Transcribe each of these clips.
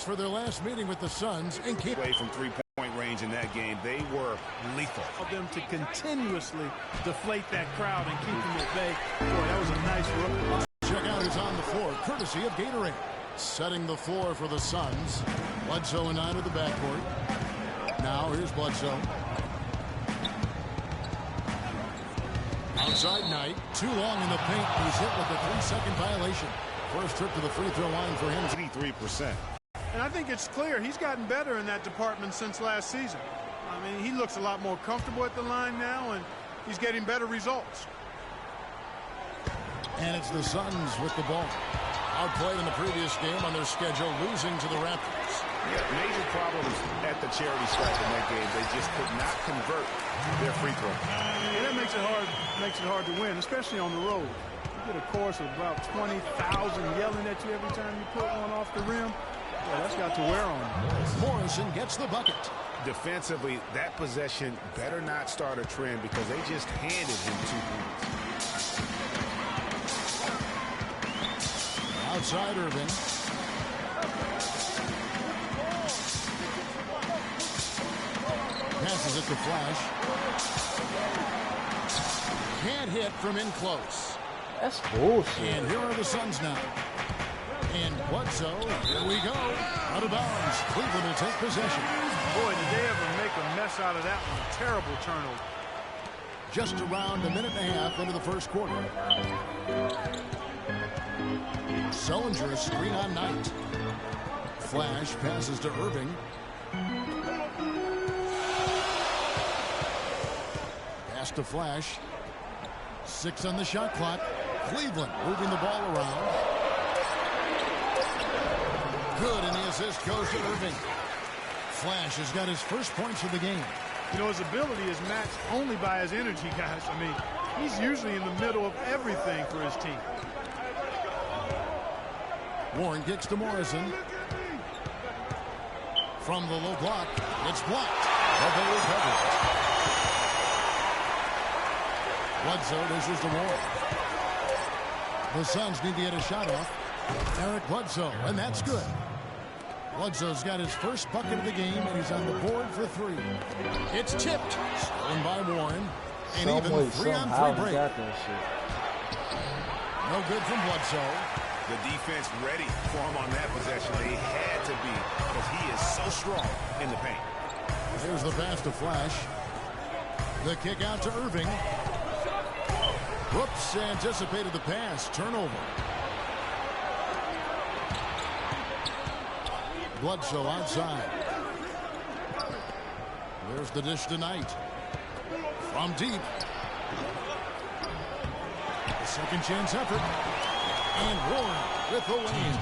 Phoenix for their last meeting with the Suns and keep away from three-point range in that game. They were lethal. For them to continuously deflate that crowd and keep them at bay. Boy, that was a nice look. Check out who's on the floor, courtesy of Gatorade. Setting the floor for the Suns. Bledsoe and Knight of the backcourt. Now here's Bledsoe. Outside Knight. Too long in the paint. He's hit with a 3-second violation. First trip to the free throw line for him. 83%. And I think it's clear he's gotten better in that department since last season. I mean, he looks a lot more comfortable at the line now, and he's getting better results. And it's the Suns with the ball. Outplayed in the previous game on their schedule, losing to the Raptors. Yeah, major problems at the charity stripe in that game. They just could not convert their free throw. And that makes it hard to win, especially on the road. You get a chorus of about 20,000 yelling at you every time you put one off the rim. Well, that's got to wear on you. Morrison gets the bucket. Defensively, that possession better not start a trend because they just handed him 2 points. Outside Irving. Passes it to Flash. Can't hit from in close. That's bullshit. And here are the Suns now. And Bledsoe, here we go. Out of bounds. Cleveland will take possession. Boy, did they ever make a mess out of that one. Terrible turnover. Just around a minute and a half into the first quarter. Sullinger screen on Knight. Flash passes to Irving. Pass to Flash. 6 on the shot clock. Cleveland moving the ball around. Good, and the assist goes to Irving. Flash has got his first points of the game. You know, his ability is matched only by his energy, guys. I mean, he's usually in the middle of everything for his team. Warren kicks to Morrison. From the low block, it's blocked. But they recover. Bledsoe dishes to Warren. The Suns need to get a shot off. Eric Bledsoe, and that's good. Bledsoe's got his first bucket of the game, and he's on the board for 3. It's tipped. Stolen by Warren. And even 3-on-3 break. No good from Bledsoe. The defense ready for him on that possession. They had to be because he is so strong in the paint. Here's the pass to Flash. The kick out to Irving. Whoops, anticipated the pass. Turnover. Bledsoe outside. There's the dish to Knight. From deep. A second chance effort. And Warren with the win.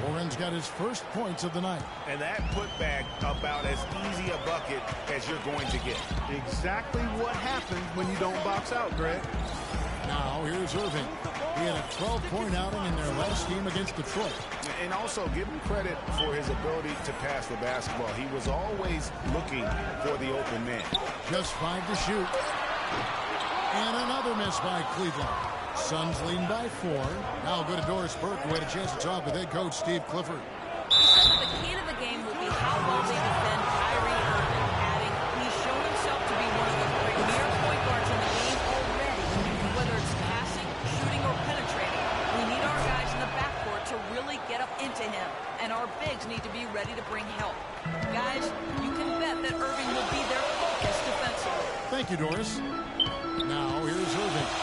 Warren's got his first points of the night. And that putback about as easy a bucket as you're going to get. Exactly what happens when you don't box out, Greg. Now here's Irving. He had a 12-point outing in their last game against Detroit. And also give him credit for his ability to pass the basketball. He was always looking for the open man. Just 5 to shoot. And another miss by Cleveland. Suns leading by 4. Now go to Doris Burke, who had a chance to talk with head coach Steve Clifford. He said that the key to the game will be how well they defend Kyrie Irving, adding he's shown himself to be one of the premier point guards in the game already. Whether it's passing, shooting, or penetrating, we need our guys in the backcourt to really get up into him, and our bigs need to be ready to bring help. Guys, you can bet that Irving will be their focus defensively. Thank you, Doris. Now here's Irving.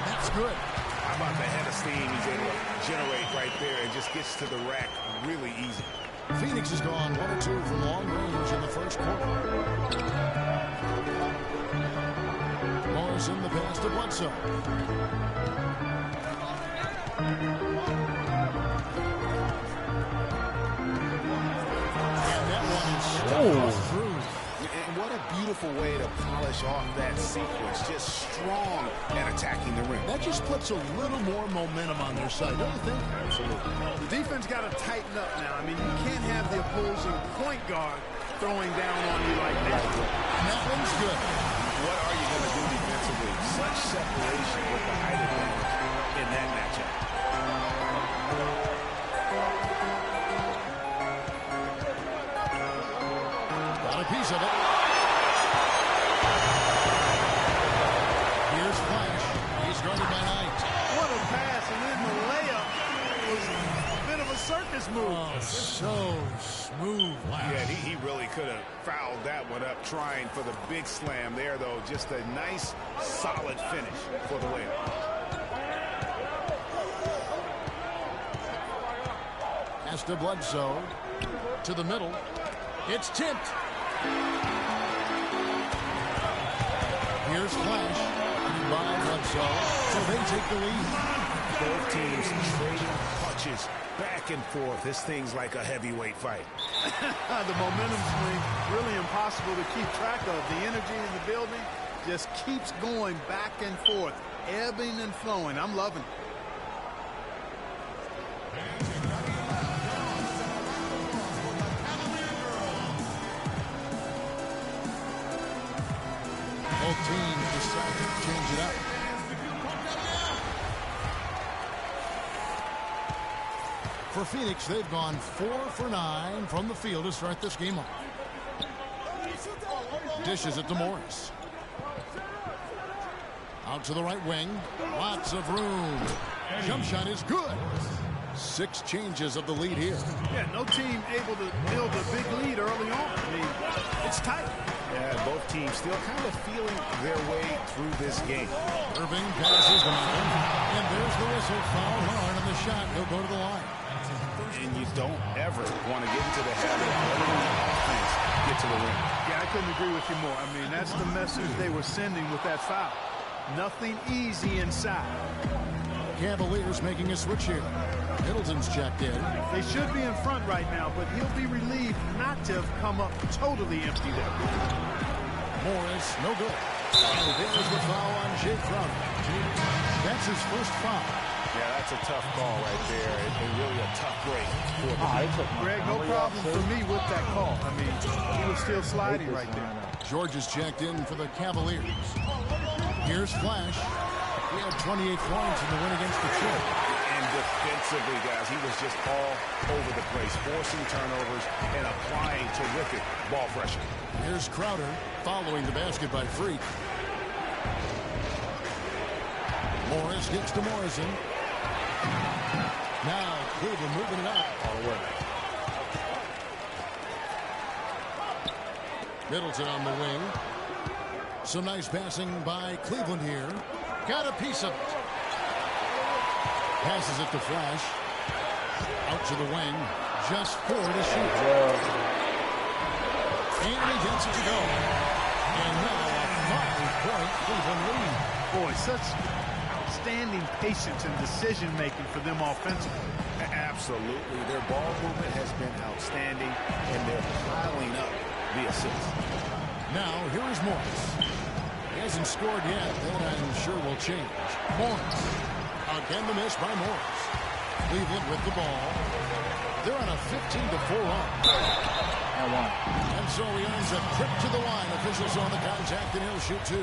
That's good. How about the head of steam he's able to generate right there and just gets to the rack really easy. Phoenix has gone 1 or 2 from long range in the first quarter. Morrison, the pass to Bledsoe. And that one is stuck through. And what a beautiful way to polish off that sequence. Just strong at attacking the rim. That just puts a little more momentum on their side, don't you think? Absolutely. The defense got to tighten up now. I mean, you can't have the opposing point guard throwing down on you like that. And that one's good. What are you going to do defensively? Such separation with the height advantage in that matchup. piece of it. Here's Flash. He's guarded by Knight. What a pass, and then the layup was a bit of a circus move. Oh, so smooth. Yeah, he really could have fouled that one up trying for the big slam there, though. Just a nice, solid finish for the layup. Pass to Bledsoe. To the middle. It's tipped. Here's Flash. By Bledsoe. So they take the lead. Both teams trading punches back and forth. This thing's like a heavyweight fight. The momentum swing, really impossible to keep track of. The energy in the building just keeps going back and forth, ebbing and flowing. I'm loving it. Both teams decide to change it up. For Phoenix, they've gone 4 for 9 from the field to start this game off. Dishes it to Morris. Out to the right wing. Lots of room. Jump shot is good. 6 changes of the lead here. Yeah, no team able to build a big lead early on. I mean, it's tight. Yeah, both teams still kind of feeling their way through this game. Irving passes the mountain. And there's the whistle. Foul hard on the shot. He'll go to the line. And you don't ever want to get into the habit of letting the offense get to the rim. Yeah, I couldn't agree with you more. I mean, that's the message they were sending with that foul. Nothing easy inside. Cavaliers making a switch here. Middleton's checked in. They should be in front right now, but he'll be relieved not to have come up totally empty there. Morris, no good. And there's the foul on Jake Crowder. That's his first foul. Yeah, that's a tough call right there, and really a tough break for the Greg, no problem for me with that call. I mean, he was still sliding right there. George is checked in for the Cavaliers. Here's Flash. He had 28 points in the win against the Chill. And defensively, guys, he was just all over the place, forcing turnovers and applying terrific ball pressure. Here's Crowder following the basket by Freak. Morris gets to Morrison. Now Cleveland moving it up. All the way. Middleton on the wing. Some nice passing by Cleveland here. Got a piece of it. Passes it to Flash. Out to the wing. Just 4 to shoot. And he gets it to go. And now a 5-point Cleveland lead. Boy, such outstanding patience and decision-making for them offensively. Absolutely. Their ball movement has been outstanding, and they're piling up the assists. Now, here is Morris. He hasn't scored yet. That I'm sure will change. Morris. Again, the miss by Morris. Cleveland with the ball. They're on a 15-4 run. And so he earns a trip to the line. Officials on the contact, and he'll shoot 2.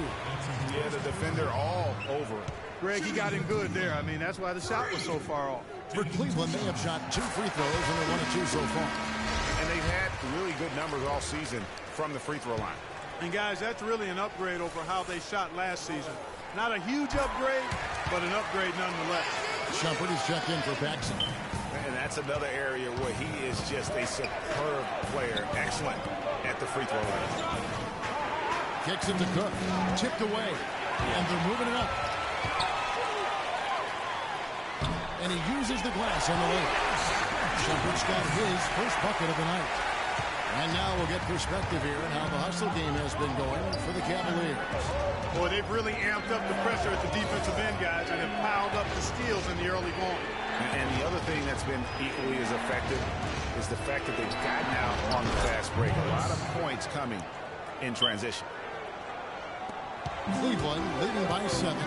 Yeah, the defender all over it. Greg, he got him good there. I mean, that's why the shot was so far off. For Cleveland, they have shot 2 free throws, and they're 1 of 2 so far. And they've had really good numbers all season from the free throw line. And, guys, that's really an upgrade over how they shot last season. Not a huge upgrade, but an upgrade nonetheless. Shumpert is checked in for Paxson. And that's another area where he is just a superb player. Excellent at the free throw line. Kicks it to Cook. Tipped away. And they're moving it up. And he uses the glass on the lane. Shumpert's got his first bucket of the night. And now we'll get perspective here on how the hustle game has been going for the Cavaliers. Boy, they've really amped up the pressure at the defensive end, guys, and have piled up the steals in the early going. And the other thing that's been equally as effective is the fact that they've gotten out on the fast break. A lot of points coming in transition. Cleveland leading by 7.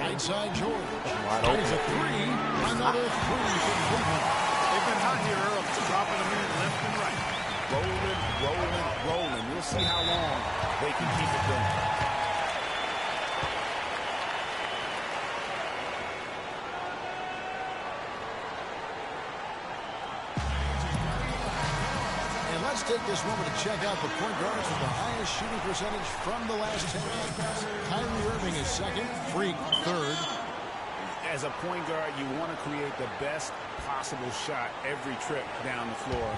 Right side George. There's a 3. Another 3 for Cleveland. They've been hot here early, dropping them in left and right. Rolling, rolling, rolling. We'll see how long they can keep it going. let's take this moment to check out the point guards with the highest shooting percentage from the last 10 games. Kyrie Irving is second, Freak third. As a point guard, you want to create the best possible shot every trip down the floor.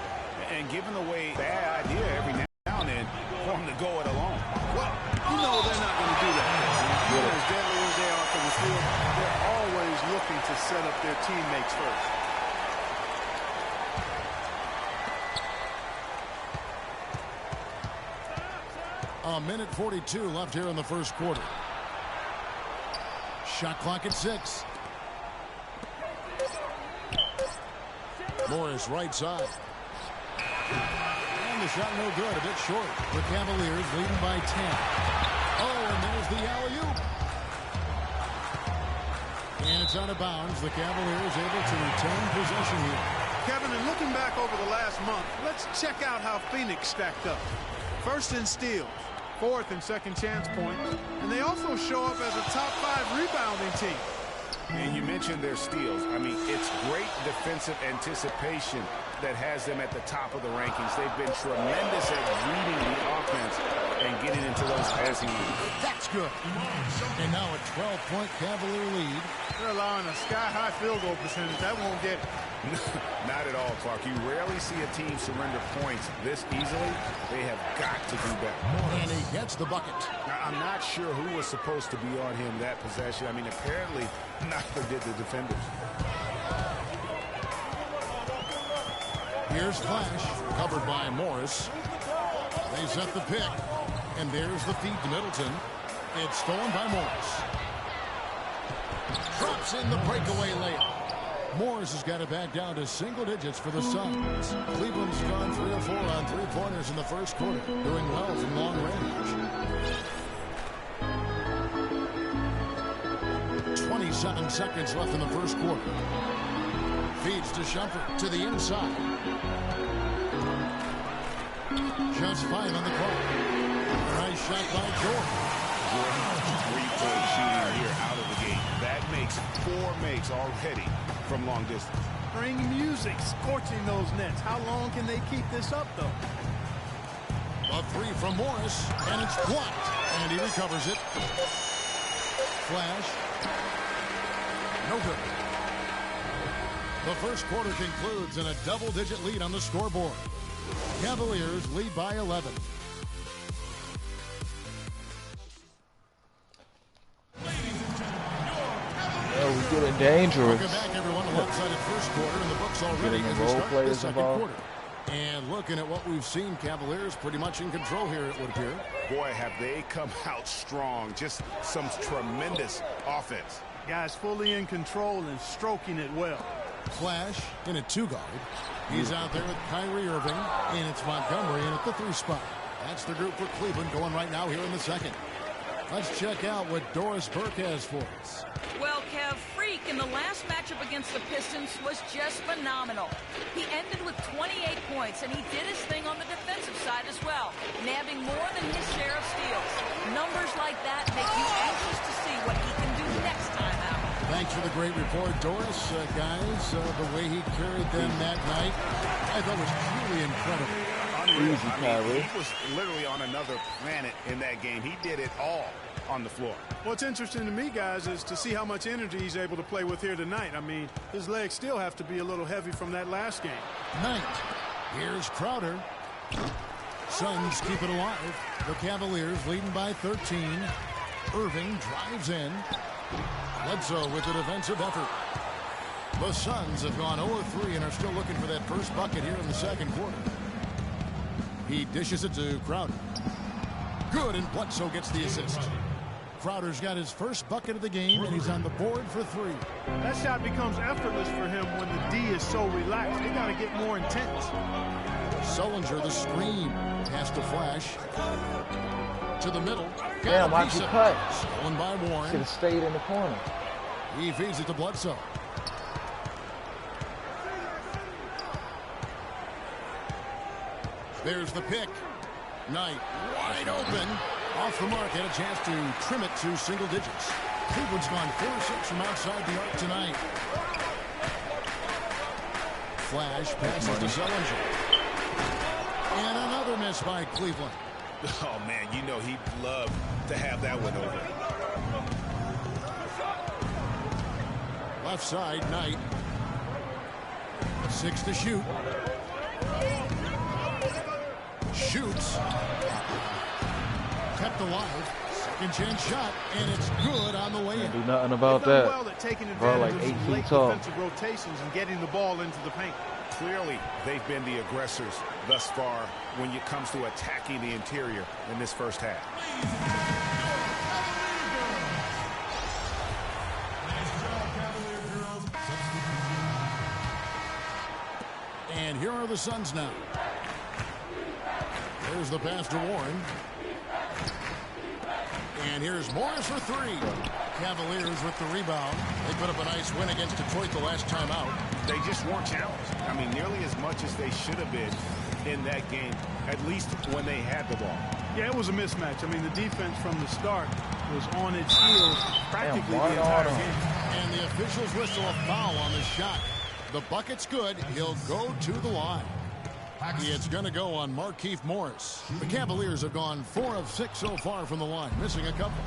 And given the way, bad idea every now and then for him to go it alone. Well, you know they're not going to do that. As deadly as they are from the field, they're always looking to set up their teammates first. A minute 42 left here in the first quarter. Shot clock at 6. Morris right side. And the shot no good, a bit short. The Cavaliers leading by 10. Oh, and there's the alley-oop. And it's out of bounds. The Cavaliers able to retain possession here. Kevin, and looking back over the last month, let's check out how Phoenix stacked up. First in steals, fourth and second chance points, and they also show up as a top 5 rebounding team. And you mentioned their steals. I mean, it's great defensive anticipation that has them at the top of the rankings. They've been tremendous at reading the offense and getting into those passing lanes. That's good. And now a 12-point Cavalier lead. They're allowing a sky-high field goal percentage. That won't get it. Not at all, Clark. You rarely see a team surrender points this easily. They have got to do better. And he gets the bucket. Now, I'm not sure who was supposed to be on him that possession. I mean, apparently neither did the defenders. Here's Flash, covered by Morris. They set the pick. And there's the feed to Middleton. It's stolen by Morris. Drops in the breakaway layup. Morris has got it back down to single digits for the Suns. Cleveland's gone 3 of 4 on three-pointers in the first quarter, doing well from long range. 27 seconds left in the first quarter. Feeds to Shumpert to the inside. Just 5 on the clock. Nice shot by Jordan. Jordan's three-point shooting here out of the gate. That makes 4 makes already from long distance. Bring music, scorching those nets. How long can they keep this up, though? A 3 from Morris, and it's blocked. And he recovers it. Flash. No good. The first quarter concludes in a double-digit lead on the scoreboard. Cavaliers lead by 11. We're getting dangerous. Welcome back, everyone. A lopsided first quarter in the books already as we start the second quarter. And looking at what we've seen, Cavaliers pretty much in control here, it would appear. Boy, have they come out strong. Just some tremendous offense. Guys fully in control and stroking it well. Flash in a 2-guard. He's out there with Kyrie Irving, and it's Montgomery in at the 3 spot. That's the group for Cleveland going right now here in the second. Let's check out what Doris Burke has for us. Well, Kev, Freak in the last matchup against the Pistons was just phenomenal. He ended with 28 points, and he did his thing on the defensive side as well, nabbing more than his share of steals. Numbers like that make you anxious to see what he can do next time out. Thanks for the great report, Doris. Guys, the way he carried them that night, I thought was truly incredible. Easy, Kyrie. He was literally on another planet in that game. He did it all on the floor. What's interesting to me, guys, is to see how much energy he's able to play with here tonight. I mean, his legs still have to be a little heavy from that last game. Knight. Here's Crowder. Suns keep it alive. The Cavaliers leading by 13. Irving drives in. Bledsoe with a defensive effort. The Suns have gone 0-3 and are still looking for that first bucket here in the second quarter. He dishes it to Crowder. Good, and Bledsoe gets the assist. Crowder's got his first bucket of the game, and he's on the board for 3. That shot becomes effortless for him when the D is so relaxed. They got to get more intense. Sullinger, the screen. Pass to Flash. To the middle. Damn, why'd you cut? Stolen by Warren. Should have stayed in the corner. He feeds it to Bledsoe. There's the pick. Knight wide open. Off the mark. Had a chance to trim it to single digits. Cleveland's gone 4-6 from outside the arc tonight. Flash passes to Sullinger. And another miss by Cleveland. Oh, man, you know he'd love to have that one over. Left side, Knight. 6 to shoot. Shoots. Kept alive. Second chance shot, and it's good on the way in. Do nothing about They've done that. well at taking Bro, advantage like of 8 some feet late tall. defensive rotations and getting the ball into the paint. Clearly, they've been the aggressors thus far when it comes to attacking the interior in this first half. And here are the Suns now. There's the pass to Warren. And here's Morris for 3. Cavaliers with the rebound. They put up a nice win against Detroit the last time out. They just weren't challenged. I mean, nearly as much as they should have been in that game, at least when they had the ball. Yeah, it was a mismatch. I mean, the defense from the start was on its heels practically the entire game. And the officials whistle a foul on the shot. The bucket's good. He'll go to the line. It's going to go on Markieff Morris. The Cavaliers have gone 4 of 6 so far from the line, missing a couple.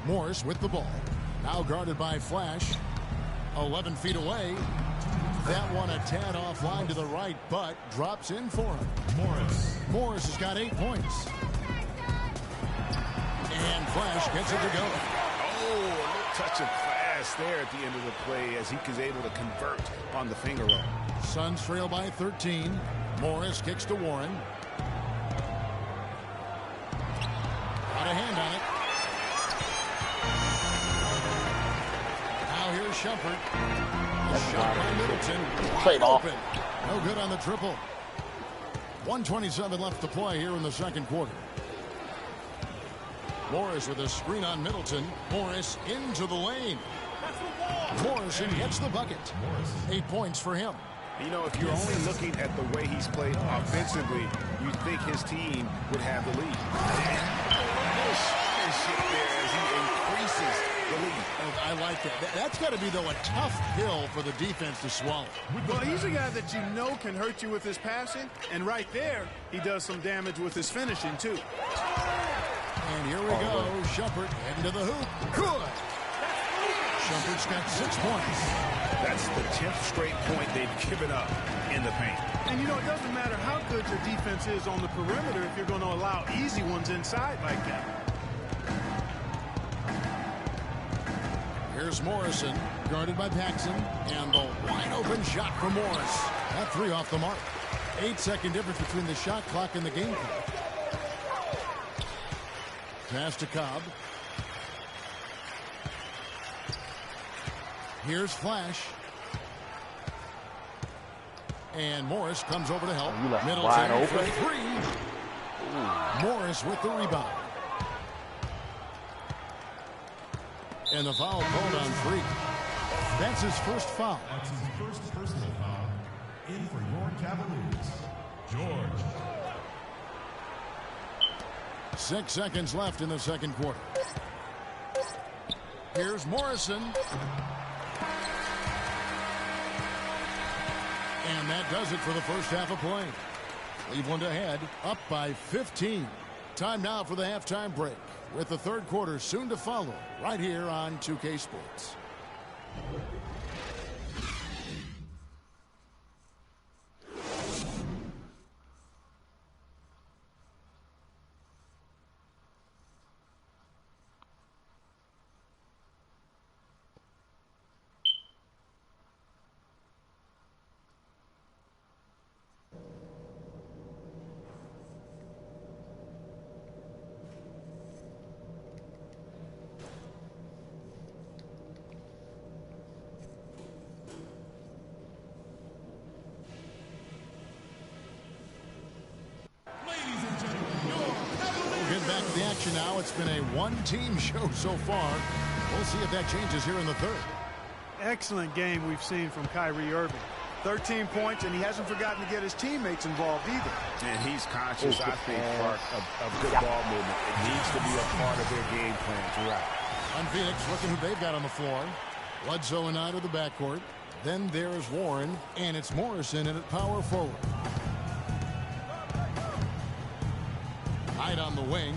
Morris with the ball. Now guarded by Flash. 11 feet away. That one a tad offline to the right, but drops in for him. Morris has got 8 points. And Flash gets it to go. Oh, a little touch of class there at the end of the play as he was able to convert on the finger roll. Suns trail by 13. Morris kicks to Warren. Got a hand on it. Now here's Shumpert. A shot by Middleton. Wide open. No good on the triple. 1:27 left to play here in the second quarter. Morris with a screen on Middleton. Morris into the lane. Morrison gets the bucket. 8 points for him. You know, if you're only looking at the way he's played offensively, you'd think his team would have the lead. And a little showmanship there as he increases the lead. Oh, I like that. That's got to be, though, a tough pill for the defense to swallow. Well, he's a guy that you know can hurt you with his passing, and right there, he does some damage with his finishing, too. And here we go. Shumpert heading to the hoop. Good. Shumpert's got 6 points. That's the 10th straight point they've given up in the paint. And, you know, it doesn't matter how good your defense is on the perimeter if you're going to allow easy ones inside like that. Here's Morrison, guarded by Paxson, and the wide-open shot from Morris. That 3 off the mark. 8-second difference between the shot clock and the game clock. Pass to Cobb. Here's Flash. And Morris comes over to help. Middleton for 3. Morris with the rebound. And the foul called on Freak. That's his first foul. That's his first personal foul. In for your Cavaliers, George. 6 seconds left in the second quarter. Here's Morrison. And that does it for the first half of play. Cleveland ahead, up by 15. Time now for the halftime break, with the third quarter soon to follow, right here on 2K Sports. Back to the action now. It's been a one-team show so far. We'll see if that changes here in the third. Excellent game we've seen from Kyrie Irving. 13 points, and he hasn't forgotten to get his teammates involved either. And he's conscious, I think, Clark, of good ball movement. It needs to be a part of their game plan throughout. On Phoenix, looking who they've got on the floor. Bledsoe and Knight of the backcourt. Then there's Warren, and it's Morrison in at power forward. Knight on the wing.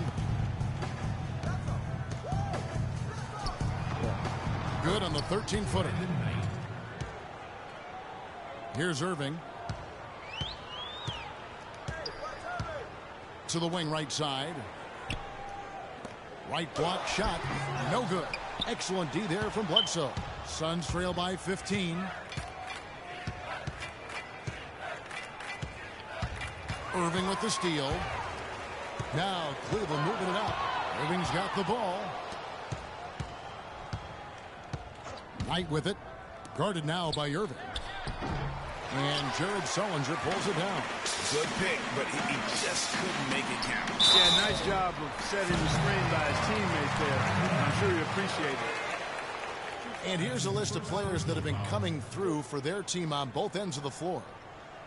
Good on the 13-footer. Here's Irving. To the wing right side. Right block shot. No good. Excellent D there from Bledsoe. Suns trail by 15. Irving with the steal. Now Cleveland moving it up. Irving's got the ball. Knight with it. Guarded now by Irving. And Jared Sullinger pulls it down. Good pick, but he just couldn't make it count. Yeah, nice job of setting the screen by his teammates there. I'm sure he appreciated it. And here's a list of players that have been coming through for their team on both ends of the floor.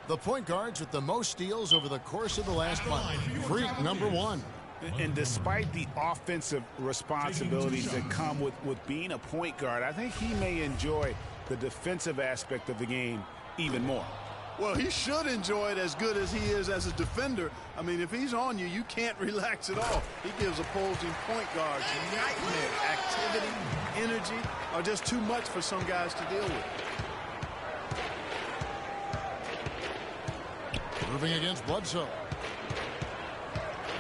The point guards with the most steals over the course of the last month. Freak number 1. And despite the offensive responsibilities that come with being a point guard, I think he may enjoy the defensive aspect of the game even more. Well, he should enjoy it as good as he is as a defender. I mean, if he's on you, you can't relax at all. He gives opposing point guards nightmare. Activity, energy are just too much for some guys to deal with. Irving against Bledsoe.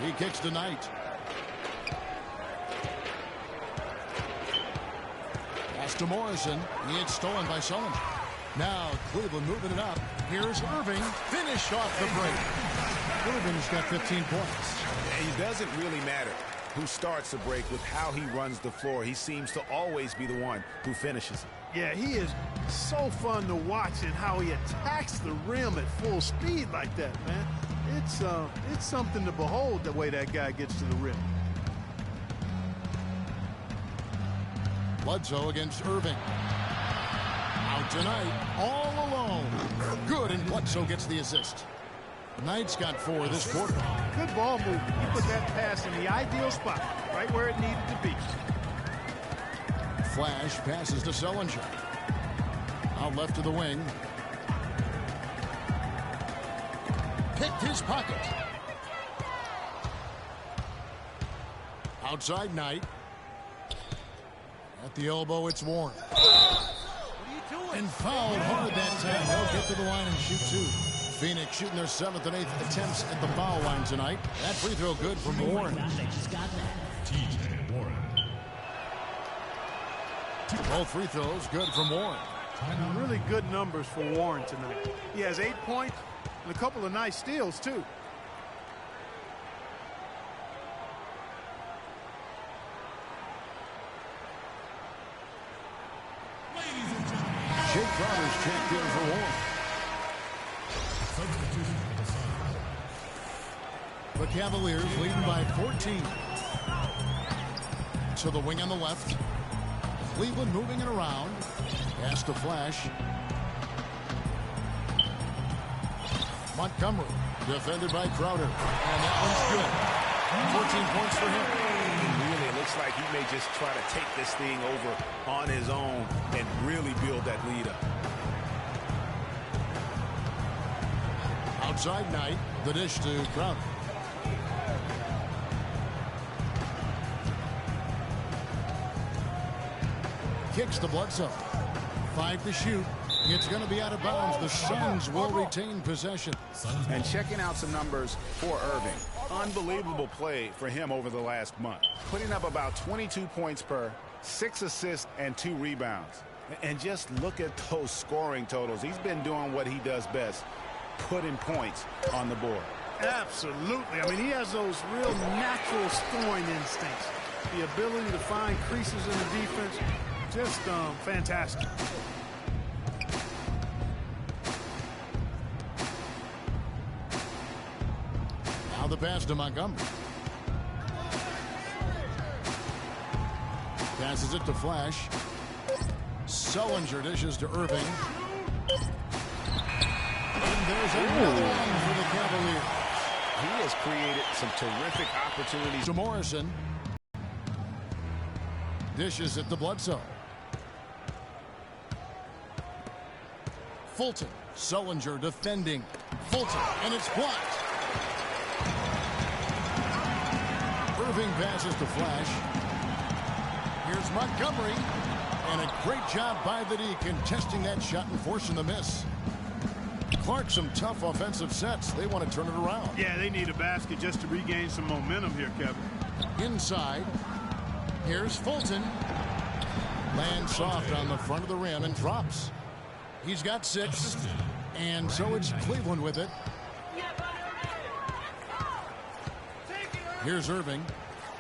He kicks to Knight. Pass to Morrison. He gets stolen by Sullinger. Now Cleveland moving it up. Here's Irving. Finish off the break. Irving's got 15 points. It doesn't really matter who starts the break with how he runs the floor. He seems to always be the one who finishes it. Yeah, he is so fun to watch and how he attacks the rim at full speed like that, man. It's something to behold the way that guy gets to the rim. Bledsoe against Irving. Out tonight, all alone. Good, and Bledsoe gets the assist. Knight's got 4 this quarter. Good ball move. He put that pass in the ideal spot, right where it needed to be. Flash passes to Sullinger. Out left to the wing. Picked his pocket. Outside Knight. At the elbow, it's Warren. And fouled hard that time. They'll get to the line and shoot 2. Phoenix shooting their 7th and 8th attempts at the foul line tonight. That free throw good from Warren. TJ Warren. Both free throws good from Warren. Really good numbers for Warren tonight. He has 8 points and a couple of nice steals, too. Jake Crowder's checked in for Warren. Substitution for the Suns. The Cavaliers leading by 14. To the wing on the left. Cleveland moving it around. Pass to Flash. Montgomery defended by Crowder. And that one's good. 14 points for him. Really, it looks like he may just try to take this thing over on his own and really build that lead up. Outside Knight. The dish to Crowder. Kicks to Bledsoe. 5 to shoot. It's going to be out of bounds. The Suns will retain possession. And checking out some numbers for Irving. Unbelievable play for him over the last month. Putting up about 22 points per, 6 assists, and 2 rebounds. And just look at those scoring totals. He's been doing what he does best, putting points on the board. Absolutely. I mean, he has those real natural scoring instincts. The ability to find creases in the defense. Just fantastic. Now the pass to Montgomery. Passes it to Flash. Sullinger dishes to Irving. And there's another one for the Cavaliers. He has created some terrific opportunities. To Morrison. Dishes it to Bledsoe. Fulton. Sullinger defending. Fulton, and it's blocked. Irving passes to Flash. Here's Montgomery. And a great job by the D contesting that shot and forcing the miss. Clark, some tough offensive sets. They want to turn it around. Yeah, they need a basket just to regain some momentum here, Kevin. Inside. Here's Fulton. Lands soft on the front of the rim and drops. He's got 6. And so it's Cleveland with it. Here's Irving.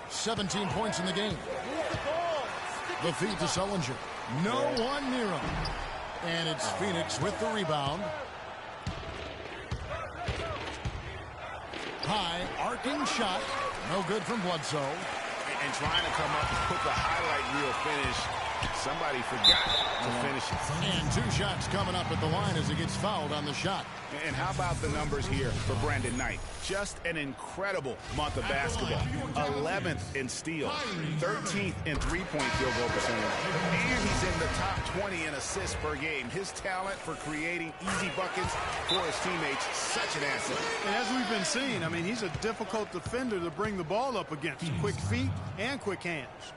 17 points in the game. The feed to Sullinger. No one near him. And it's Phoenix with the rebound. High, arcing shot. No good from Bledsoe. And trying to come up with the highlight reel finish. Somebody forgot to finish it. And 2 shots coming up at the line as he gets fouled on the shot. And how about the numbers here for Brandon Knight? Just an incredible month of basketball. 11th in steals, 13th in three-point field goal percentage, and he's in the top 20 in assists per game. His talent for creating easy buckets for his teammates, such an asset. And as we've been seeing, I mean, he's a difficult defender to bring the ball up against. Quick feet and quick hands.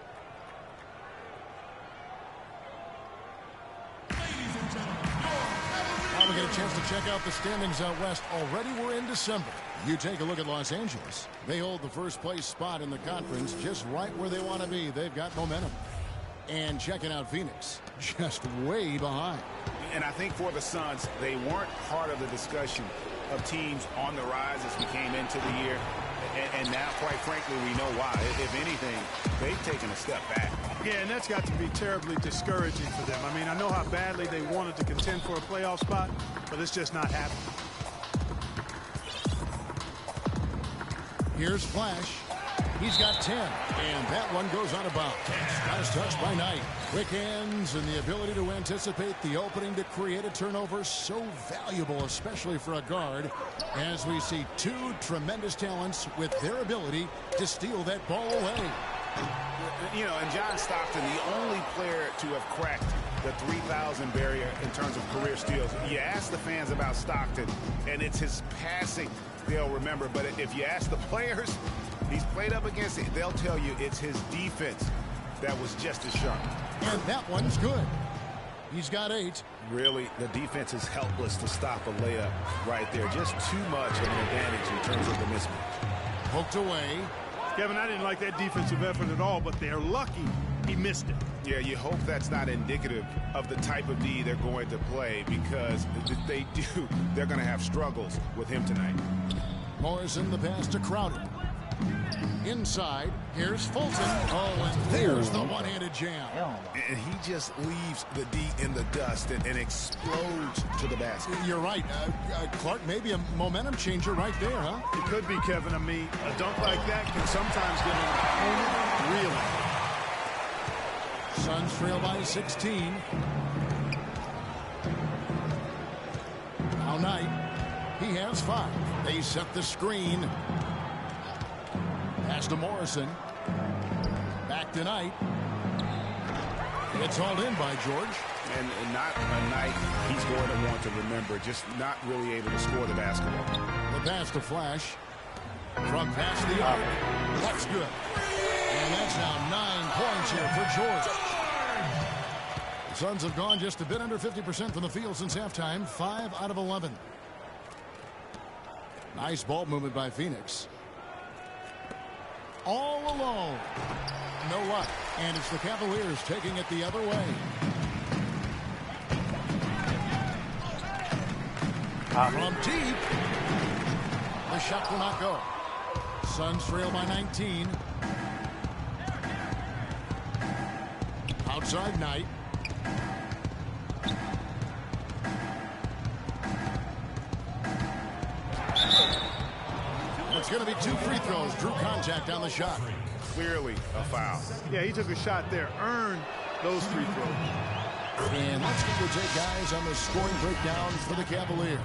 Now we get a chance to check out the standings out west. Already we're in December. You take a look at Los Angeles. They hold the first place spot in the conference just right where they want to be. They've got momentum. And checking out Phoenix, just way behind. And I think for the Suns, they weren't part of the discussion of teams on the rise as we came into the year. And now, quite frankly, we know why. If anything, they've taken a step back. Yeah, and that's got to be terribly discouraging for them. I mean, I know how badly they wanted to contend for a playoff spot, but it's just not happening. Here's Flash. He's got 10, and that one goes out of bounds. Nice touch by Knight. Quick hands and the ability to anticipate the opening to create a turnover. So valuable, especially for a guard, as we see 2 tremendous talents with their ability to steal that ball away. You know, and John Stockton, the only player to have cracked the 3,000 barrier in terms of career steals. You ask the fans about Stockton, and it's his passing they'll remember. But if you ask the players he's played up against, they'll tell you it's his defense that was just as sharp. And that one's good. He's got 8. Really, the defense is helpless to stop a layup right there. Just too much of an advantage in terms of the mismatch. Poked away. Kevin, I didn't like that defensive effort at all, but they're lucky he missed it. Yeah, you hope that's not indicative of the type of D they're going to play, because if they do, they're going to have struggles with him tonight. Morrison, the pass to Crowder. Inside, here's Fulton. Oh, and there's the one-handed jam. And he just leaves the D in the dust and explodes to the basket. You're right. Clark, maybe a momentum changer right there, huh? It could be, Kevin. I mean, a dunk like that can sometimes get an opponent reeling. Suns trail by 16. Now Knight. He has 5. They set the screen. Pass to Morrison. Back to Knight. It's hauled in by George. And not a night he's going to want to remember. Just not really able to score the basketball. The pass to Flash. From past the arc. That's good. And that's now 9 points here for George. The Suns have gone just a bit under 50% from the field since halftime. 5 out of 11. Nice ball movement by Phoenix. All alone. No luck. And it's the Cavaliers taking it the other way. From deep. The shot will not go. Suns trail by 19. Outside Knight. It's going to be 2 free throws. Drew contact on the shot. Clearly a foul. Yeah, he took a shot there. Earned those free throws. And let's get your take, guys, on the scoring breakdown for the Cavaliers.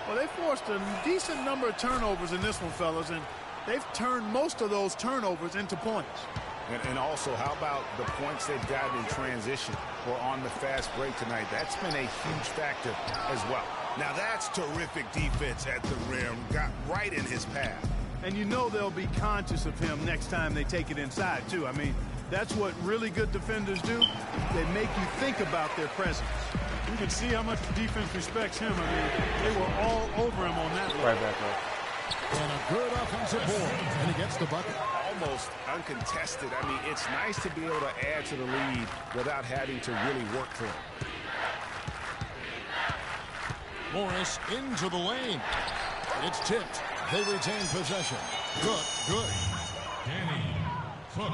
Well, they forced a decent number of turnovers in this one, fellas, and they've turned most of those turnovers into points. And also, how about the points they've gotten in transition or on the fast break tonight? That's been a huge factor as well. Now that's terrific defense at the rim. Got right in his path. And you know they'll be conscious of him next time they take it inside, too. I mean, that's what really good defenders do. They make you think about their presence. You can see how much the defense respects him. I mean, they were all over him on that one. Right back up. And a good offensive board, and he gets the bucket. Almost uncontested. I mean, it's nice to be able to add to the lead without having to really work for it. Morris into the lane. It's tipped. They retain possession. Cook, good. Danny Cook.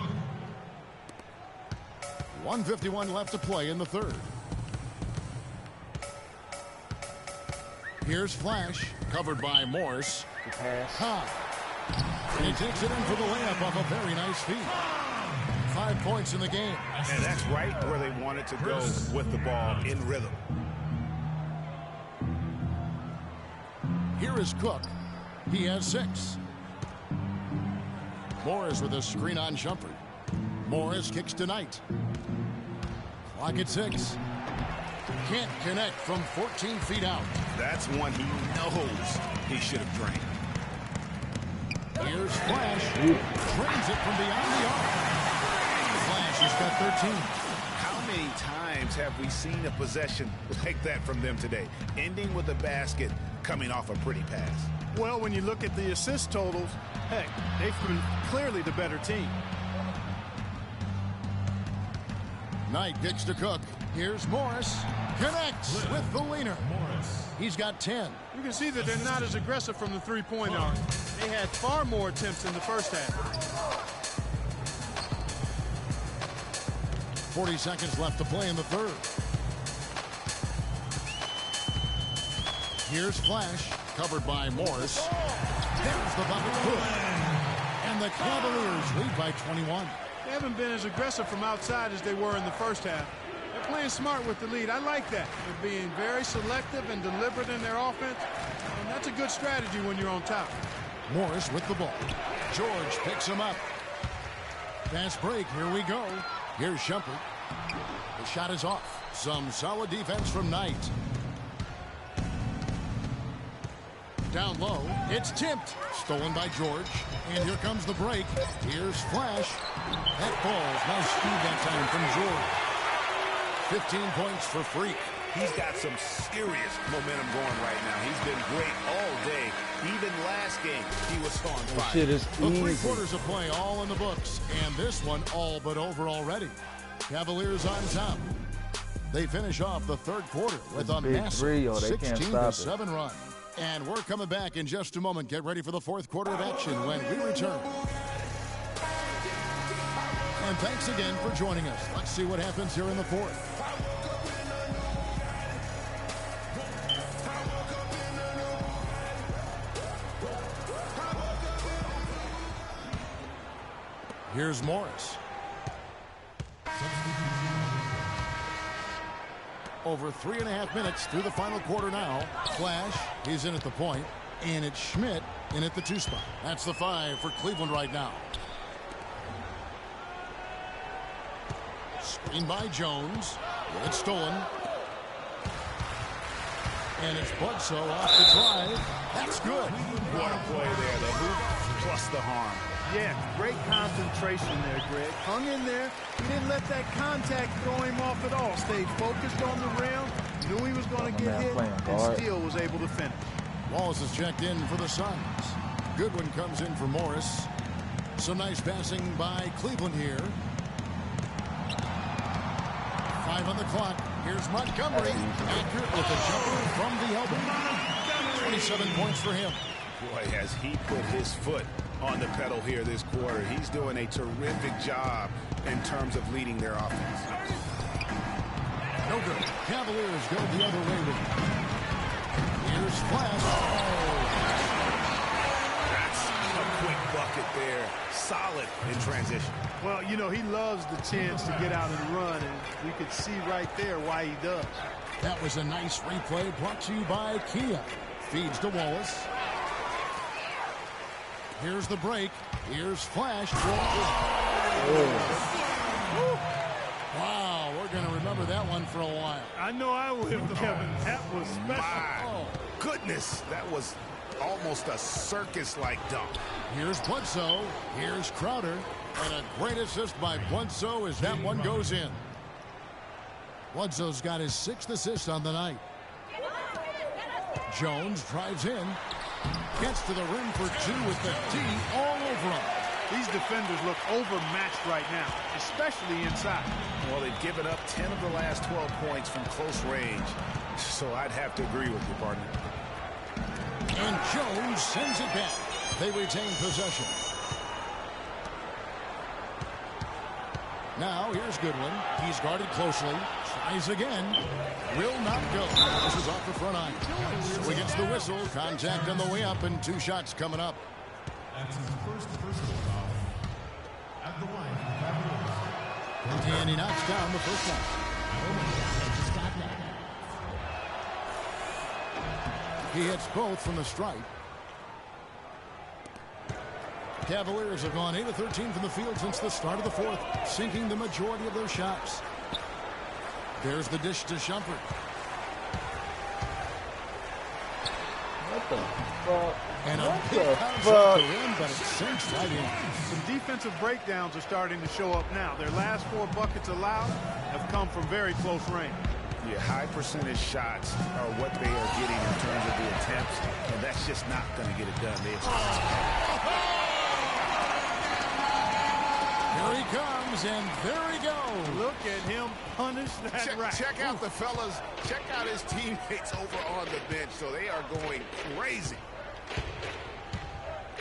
1:51 left to play in the third. Here's Flash, covered by Morris. The pass. Ha! And he takes it in for the layup off a very nice feed. 5 points in the game. And that's right where they wanted to go with the ball in rhythm. Here is Cook. He has 6. Morris with a screen-on jumper. Morris kicks to Knight. Clock at 6. Can't connect from 14 feet out. That's one he knows he should have drained. Here's Flash. Drains it from beyond the arc. Flash has got 13. How many times have we seen a possession like that from them today? Ending with a basket, coming off a pretty pass. Well, when you look at the assist totals, heck, they've been clearly the better team. Knight kicks to Cook. Here's Morris. Connects with the leaner. Morris. He's got 10. You can see that they're not as aggressive from the three-point arc. They had far more attempts in the first half. 40 seconds left to play in the third. Here's Flash, covered by Morris. There's the bucket. Good. And the Cavaliers lead by 21. They haven't been as aggressive from outside as they were in the first half. They're playing smart with the lead. I like that. They're being very selective and deliberate in their offense. And that's a good strategy when you're on top. Morris with the ball. George picks him up. Fast break. Here we go. Here's Shumpert. The shot is off. Some solid defense from Knight. Down low. It's tipped. Stolen by George. And here comes the break. Here's Flash. That falls. Nice speed that time from George. 15 points for Freak. He's got some serious momentum going right now. He's been great all day. Even last game, he was on fire. Shit is The 3 easy. quarters of play all in the books. And this one all but over already. Cavaliers on top. They finish off the third quarter with a Big massive three, or they can't stop it. 16-7 run. And we're coming back in just a moment. Get ready for the fourth quarter of action when we return. And thanks again for joining us. Let's see what happens here in the fourth. Here's Morris. Over 3.5 minutes through the final quarter now. Flash, he's in at the point, and it's Schmidt in at the 2 spot. That's the 5 for Cleveland right now. Screen by Jones. It's stolen. And it's Bledsoe off the drive. That's good. What a play there. The hoop plus the harm. Yeah, great concentration there, Greg. Hung in there. He didn't let that contact throw him off at all. Stayed focused on the rim. Knew he was going to get hit, and still was able to finish. Wallace is checked in for the Suns. Goodwin comes in for Morris. Some nice passing by Cleveland here. 5 on the clock. Here's Montgomery. Accurate with a jumper from the elbow. 27 points for him. Boy, has he put his foot on the pedal here this quarter. He's doing a terrific job in terms of leading their offense. No good. Cavaliers go the other way with it. Here's Flash. That's a quick bucket there. Solid in transition. Well, you know, he loves the chance to get out and run, and we could see right there why he does. That was a nice replay brought to you by Kia. Feeds to Wallace. Here's the break. Here's Flash. Wow, we're going to remember that one for a while. I know I will, Kevin. That was special. My goodness, that was almost a circus-like dunk. Here's Bledsoe. Here's Crowder. And a great assist by Bledsoe as that one goes in. Bledsoe's got his 6th assist on the night. Jones drives in. Gets to the rim for 2 with the D all over him. These defenders look overmatched right now, especially inside. Well, they've given up 10 of the last 12 points from close range. So I'd have to agree with you, partner. And Jones sends it back. They retain possession. Now here's Goodwin. He's guarded closely. Tries again. Will not go. This is off the front eye. So he gets the whistle. Contact on the way up and 2 shots coming up. That's his first personal foul. At the line for the Cavaliers. And he knocks down the first one. He hits both from the stripe. Cavaliers have gone 8 of 13 from the field since the start of the 4th, sinking the majority of their shots. There's the dish to Shumpert. What the fuck? And a What big the bounce fuck? off the rim, but it sinks right in. Some defensive breakdowns are starting to show up now. Their last 4 buckets allowed have come from very close range. Yeah, high percentage shots are what they are getting in terms of the attempts, and that's just not going to get it done. Here he comes, and there he goes. Look at him punish that rack. Check out the fellas. Check out his teammates over on the bench. So they are going crazy.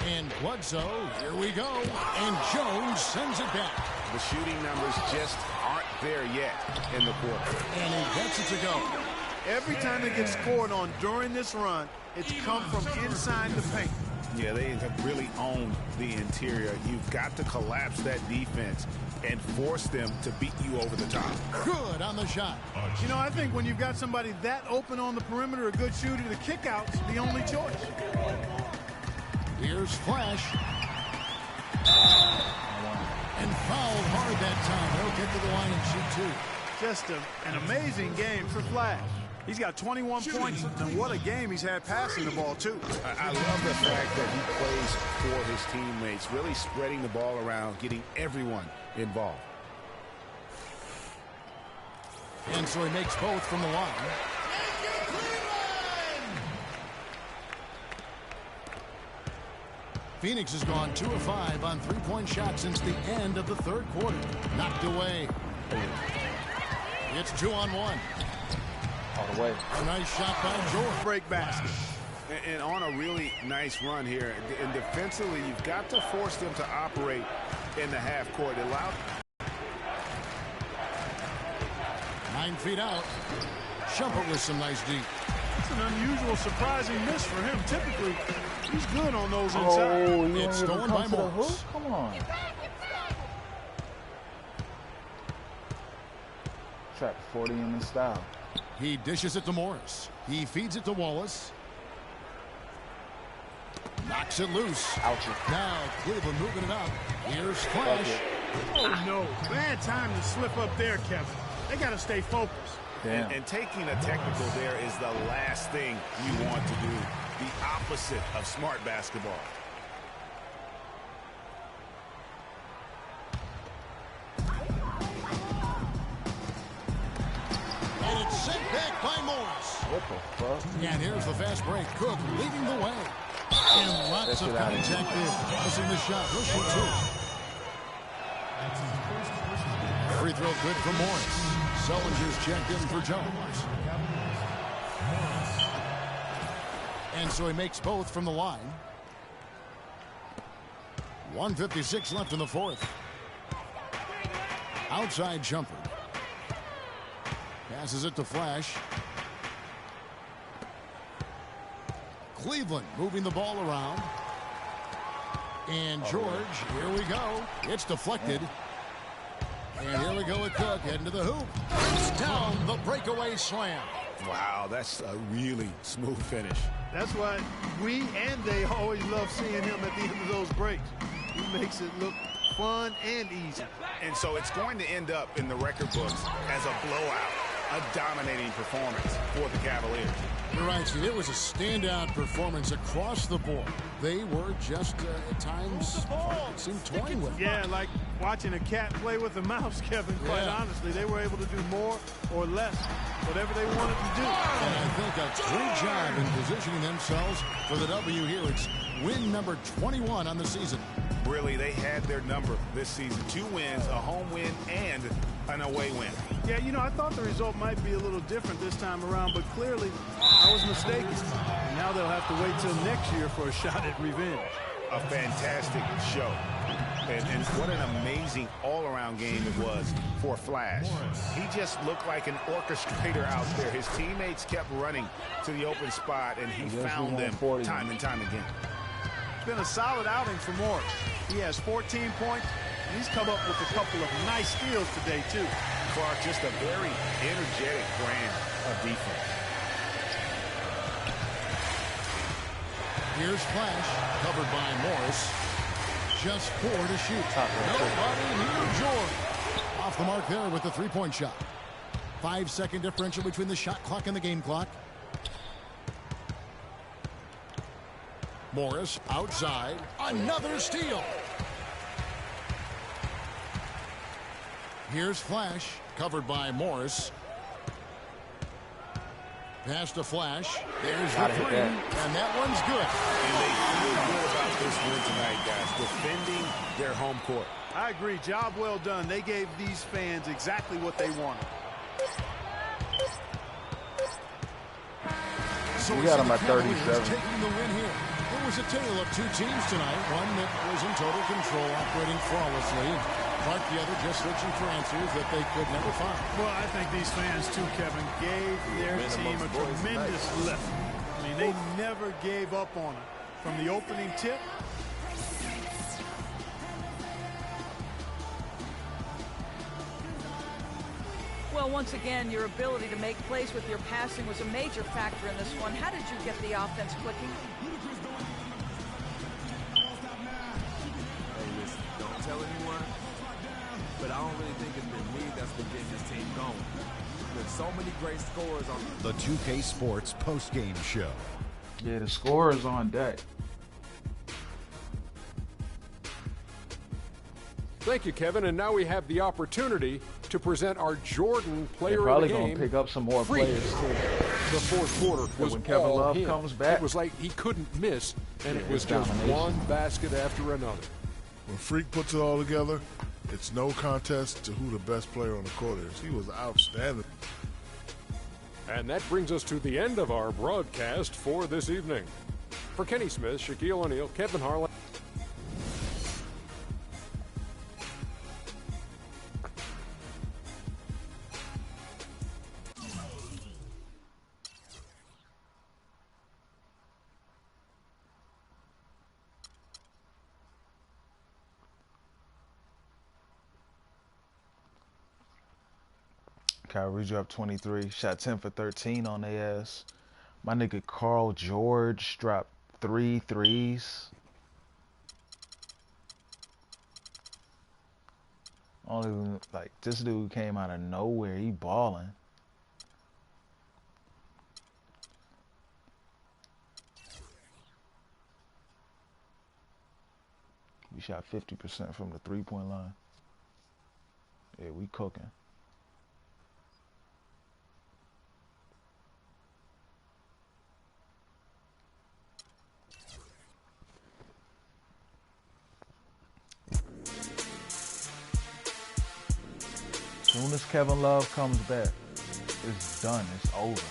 And Bledsoe, here we go. And Jones sends it back. The shooting numbers just aren't there yet in the quarter. And he gets it to go. Every time they get scored on during this run, it's come from inside the paint. Yeah, they have really owned the interior. You've got to collapse that defense and force them to beat you over the top. Good on the shot. You know, I think when you've got somebody that open on the perimeter, a good shooter, the kickout's the only choice. Here's Flash. And fouled hard that time. He'll get to the line and shoot 2. Just an amazing game for Flash. He's got 21 points, and what a game he's had passing the ball, too. I love the fact that he plays for his teammates, really spreading the ball around, getting everyone involved. And so he makes both from the line. Phoenix has gone 2 of 5 on 3-point shots since the end of the 3rd quarter. Knocked away. It's 2-on-1. All the way. A nice shot by George. Break basket. And on a really nice run here. And defensively, you've got to force them to operate in the half court. Allow 9 feet out. Shumpert with some nice deep. It's an unusual, surprising miss for him. Typically, he's good on those inside. Oh, you It's ain't even stolen come by to the Morris. hoop? Come on. Trap 40 in the style. He dishes it to Morris. He feeds it to Wallace. Knocks it loose. Ouchie. Now Cleveland moving it up. Here's Flash. Oh, no. Bad time to slip up there, Kevin. They got to stay focused. Damn. and taking a technical there is the last thing you want to do. The opposite of smart basketball. And it's sent back by Morris. What the fuck? And here's the fast break. Cook leading the way. And lots That's of it out of contact there. Missing the shot. He'll shoot 2. That's his first personal. Free throw good for Morris. Sellinger's checked in for Jones. And so he makes both from the line. 1:56 left in the 4th. Outside jumper. Passes it to Flash. Cleveland moving the ball around. And George, here we go. It's deflected. And here we go with Cook heading to the hoop. It's down the breakaway slam. Wow, that's a really smooth finish. That's why we and they always love seeing him at the end of those breaks. He makes it look fun and easy. And so it's going to end up in the record books as a blowout, a dominating performance for the Cavaliers. You're right, Steve. It was a standout performance across the board. They were just, at times, it seemed toying with. Yeah, like watching a cat play with a mouse, Kevin, quite honestly. They were able to do more or less, whatever they wanted to do. And I think a great job in positioning themselves for the W here. It's win number 21 on the season. Really, they had their number this season. 2 wins, a home win, and an away win. Yeah, you know, I thought the result might be a little different this time around, but clearly I was mistaken. And now they'll have to wait till next year for a shot at revenge. A fantastic show. And what an amazing all-around game it was for Flash. He just looked like an orchestrator out there. His teammates kept running to the open spot, and he found them time and time again. It's been a solid outing for Morris. He has 14 points, and he's come up with a couple of nice steals today, too. Clark, just a very energetic brand of defense. Here's Flash, covered by Morris. Just 4 to shoot. Nobody near George. Off the mark there with the three-point shot. 5-second differential between the shot clock and the game clock. Morris outside. Another steal. Here's Flash, covered by Morris. Pass to Flash. There's the three, and that one's good. And they feel good about this win tonight, guys, defending their home court. I agree. Job well done. They gave these fans exactly what they wanted. So we got them at 37. Taking the win here. It was a tale of 2 teams tonight. One that was in total control, operating flawlessly. Clark, the other, just searching for answers that they could never find. Well, I think these fans, too, Kevin, gave their team a tremendous lift. I mean, they never gave up on it. From the opening tip, Well, once again, your ability to make plays with your passing was a major factor in this one. How did you get the offense clicking? Hey, listen, don't tell anyone, but I don't really think it's been me that's been getting this team going. With so many great scores on The 2K Sports post-game show. Yeah, the score is on deck. Thank you, Kevin. And now we have the opportunity to present our Jordan Player They're probably of the gonna Game. pick up some more Free. players too. The fourth quarter was when Kevin all Love him. comes back. It was like he couldn't miss, and Yeah, it was it's just domination. one basket after another. When Freak puts it all together, it's no contest to who the best player on the court is. He was outstanding. And that brings us to the end of our broadcast for this evening. For Kenny Smith, Shaquille O'Neal, Kevin Harlan. Cavaliers dropped 23, shot 10 for 13 on their ass. My nigga Carl George dropped 3 threes. Only like this dude came out of nowhere. He balling. We shot 50% from the 3-point line. Yeah, we cooking. As soon as Kevin Love comes back, it's done. It's over.